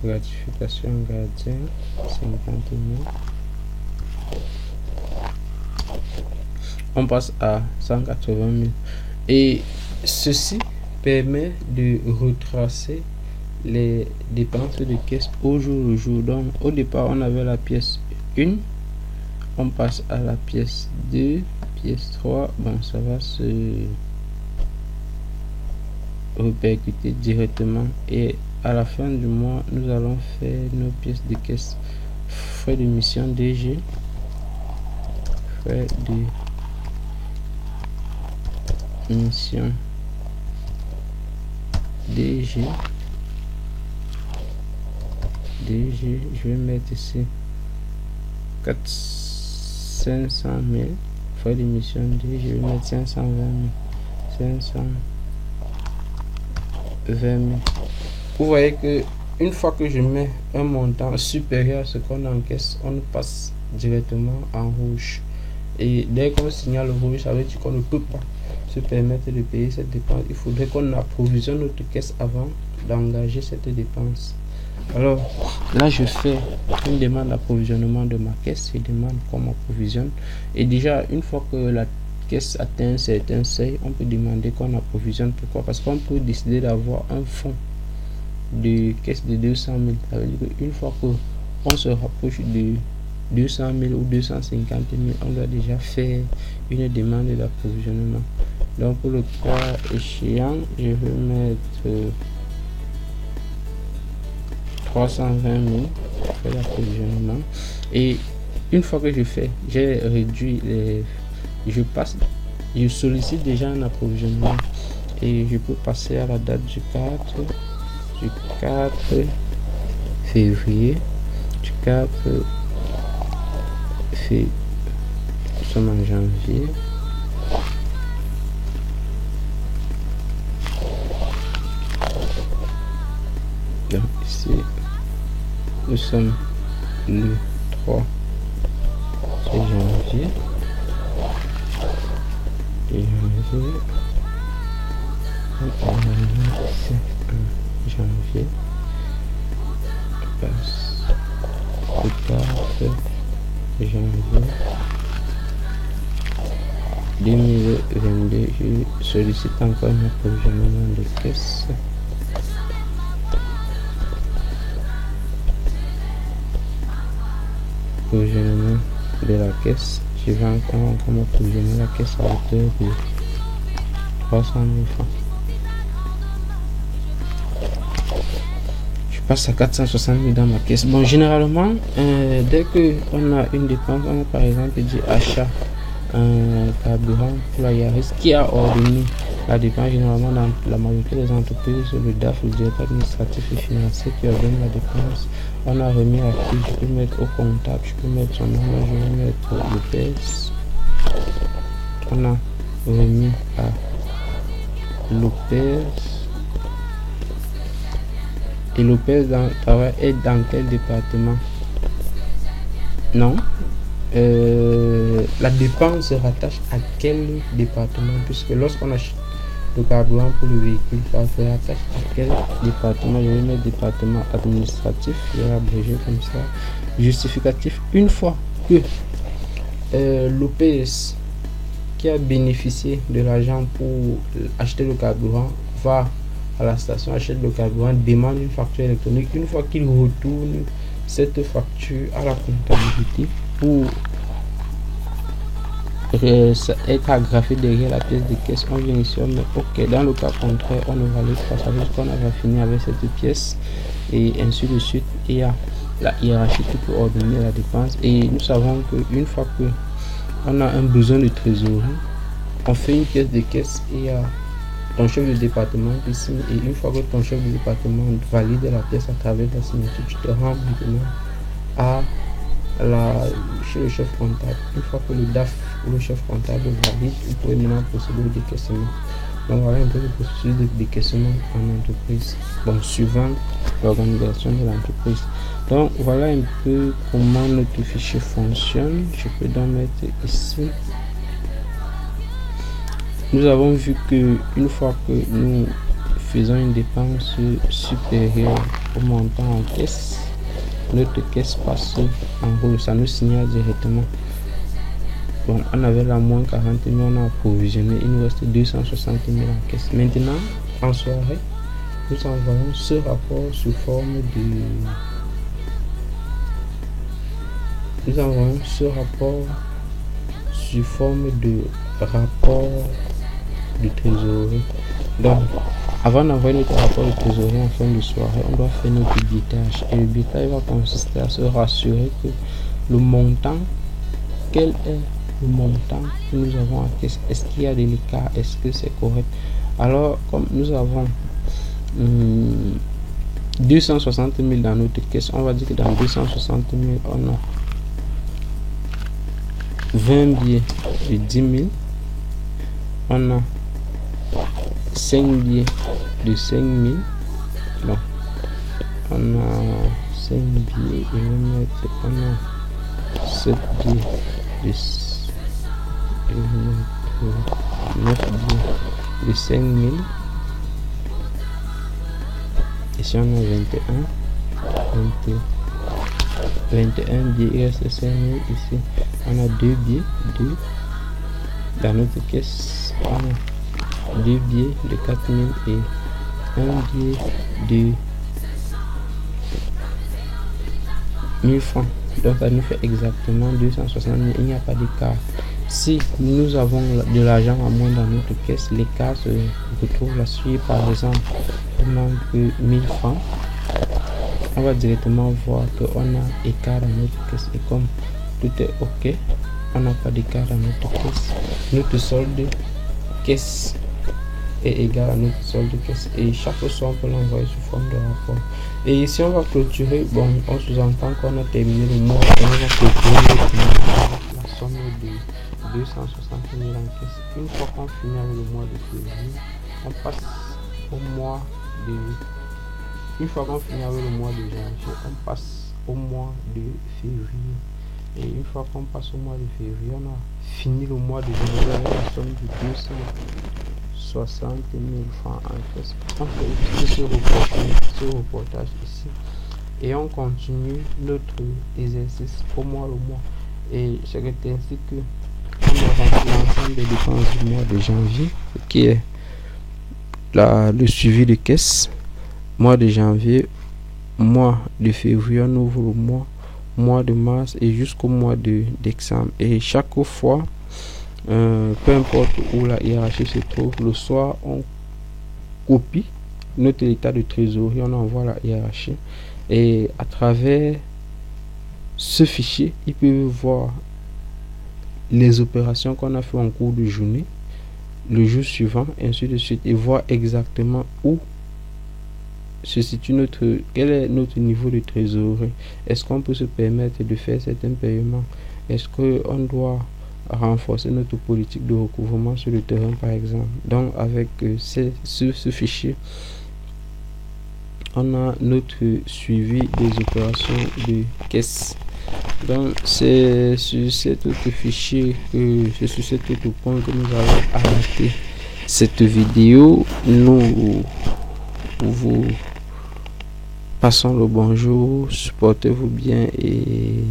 Gratification gardien 50 000. On passe à 180 000. Et ceci permet de retracer les dépenses de caisse au jour le jour. Donc au départ on avait la pièce 1, on passe à la pièce 2, pièce 3. Bon, ça va se répercuter directement, et à la fin du mois nous allons faire nos pièces de caisse. Frais de mission DG, frais de mission DG, je vais mettre ici 500 000. Frais d'émission DG, je vais mettre 520 000. Vous voyez que une fois que je mets un montant supérieur à ce qu'on encaisse, on passe directement en rouge. Et dès qu'on signale rouge, ça veut dire qu'on ne peut pas se permettre de payer cette dépense. Il faudrait qu'on approvisionne notre caisse avant d'engager cette dépense. Alors là, je fais une demande d'approvisionnement de ma caisse. Je demande qu'on m'approvisionne. Et déjà, une fois que la caisse atteint un certain seuil, on peut demander qu'on approvisionne. Pourquoi? Parce qu'on peut décider d'avoir un fonds de caisse de 200 000. Ça veut dire qu'une fois qu'on se rapproche de 200 000 ou 250 000, on doit déjà faire une demande d'approvisionnement. Donc pour le cas échéant, je vais mettre 320 000 pour l'approvisionnement. Et une fois que j'ai réduit je sollicite déjà un approvisionnement, et je peux passer à la date du 4 février, du 4 février, nous sommes en janvier. Donc ici, nous sommes le 3 janvier. Janvier, on passe le 4 janvier 2022. Je sollicite encore un approvisionnement de caisse. Approvisionnement de la caisse. Je vais encore m'approvisionner la caisse à hauteur de 300 000 francs. Je passe à 460 000 dans ma caisse. Bon, généralement, dès qu'on a une dépense, on a par exemple dit achat un carburant pour la Yaris, qui a ordonné la dépense. Généralement, dans la majorité des entreprises, le DAF, le directeur administratif et financier qui ordonne la dépense. On a remis à qui? Je peux mettre au comptable, je peux mettre son nom, je vais mettre Lopez. On a remis à Lopez. Et Lopez travaille dans quel département? Non. La dépense se rattache à quel département? Puisque lorsqu'on achète le carburant pour le véhicule, ça se rattache à quel département? Je vais mettre département administratif, je vais abréger comme ça. Justificatif. Une fois que Lopez, qui a bénéficié de l'argent pour acheter le carburant, va à la station, achète le carburant, demande une facture électronique. Une fois qu'il retourne cette facture à la comptabilité pour être agrafé derrière la pièce de caisse, on vient ici, on met OK. Dans le cas contraire, on ne valide pas. Ça veut dire qu'on avait fini avec cette pièce, et ainsi de suite. Il y a la hiérarchie qui peut ordonner la dépense. Et nous savons qu'une fois que on a un besoin de trésorerie, on fait une pièce de caisse, et il y a ton chef de département qui signe. Et une fois que ton chef de département valide la pièce à travers ta signature, tu te rends maintenant chez le chef comptable. Une fois que le DAF ou le chef comptable valide, il peut maintenant procéder au décaissement. Donc voilà un peu le processus de décaissement en entreprise, bon, suivant l'organisation de l'entreprise. Donc voilà un peu comment notre fichier fonctionne. Je peux donc mettre ici. Nous avons vu que une fois que nous faisons une dépense supérieure au montant en caisse, notre caisse passe en rouge, ça nous signale directement. Bon, on avait la moins 40 000, on a approvisionné, il nous reste 260 000 en caisse. Maintenant, en soirée, nous envoyons ce rapport sous forme de... Nous envoyons ce rapport sous forme de rapport de trésorerie. Donc, avant d'envoyer notre rapport de trésorerie en fin de soirée, on doit faire notre billetage. Et le billetage va consister à se rassurer que le montant, quel est le montant que nous avons en caisse, est-ce qu'il y a de l'écart, est-ce que c'est correct. Alors, comme nous avons 260 000 dans notre caisse, on va dire que dans 260 000, on a 20 billets de 10 000, on a 5 billets de 5 000, bon, on a 5 billets, je vais mettre, on a 7 billets de 9 billets de 5 000, ici on a 21 billets, il reste 5 000, ici on a 2 billets, 2 dans notre caisse, on a 2 billets de 4 000 et un billet de 1000 francs. Donc ça nous fait exactement 260 000. Il n'y a pas d'écart. Si nous avons de l'argent à moins dans notre caisse, l'écart se retrouve là-dessus. Par exemple, il manque 1000 francs. On va directement voir qu'on a écart dans notre caisse. Et comme tout est OK, on n'a pas d'écart dans notre caisse. Notre solde caisse est égal à notre solde caisse. Et chaque soir, on peut l'envoyer sous forme de rapport. Et ici, on va clôturer. Bon, on sous-entend qu'on a terminé le mois. On va clôturer la somme de 260 000 en caisse. Une fois qu'on finit avec le mois de février, on passe au mois de... Une fois qu'on finit avec le mois de janvier, on passe au mois de février. Et une fois qu'on passe au mois de février, on a fini le mois de janvier avec la somme de 260 000 francs en caisse. On fait utiliser ce reportage ici. Et on continue notre exercice au mois le mois. Et c'est ainsi que on aura l'ensemble des dépenses du mois de janvier, qui est le suivi de caisse. Mois de janvier, mois de février, on ouvre le mois de mars et jusqu'au mois de décembre. Et chaque fois, peu importe où la hiérarchie se trouve, le soir, on copie notre état de trésorerie, on envoie la hiérarchie. Et à travers ce fichier, ils peuvent voir les opérations qu'on a fait en cours de journée, le jour suivant, et ainsi de suite, et voir exactement où se situe quel est notre niveau de trésorerie. Est-ce qu'on peut se permettre de faire certains paiements? Est-ce qu'on doit renforcer notre politique de recouvrement sur le terrain, par exemple? Donc, avec ce fichier, on a notre suivi des opérations de caisse. Donc, c'est sur cet autre fichier c'est sur cet autre point que nous allons arrêter cette vidéo. Nous vous passons le bonjour, supportez-vous bien et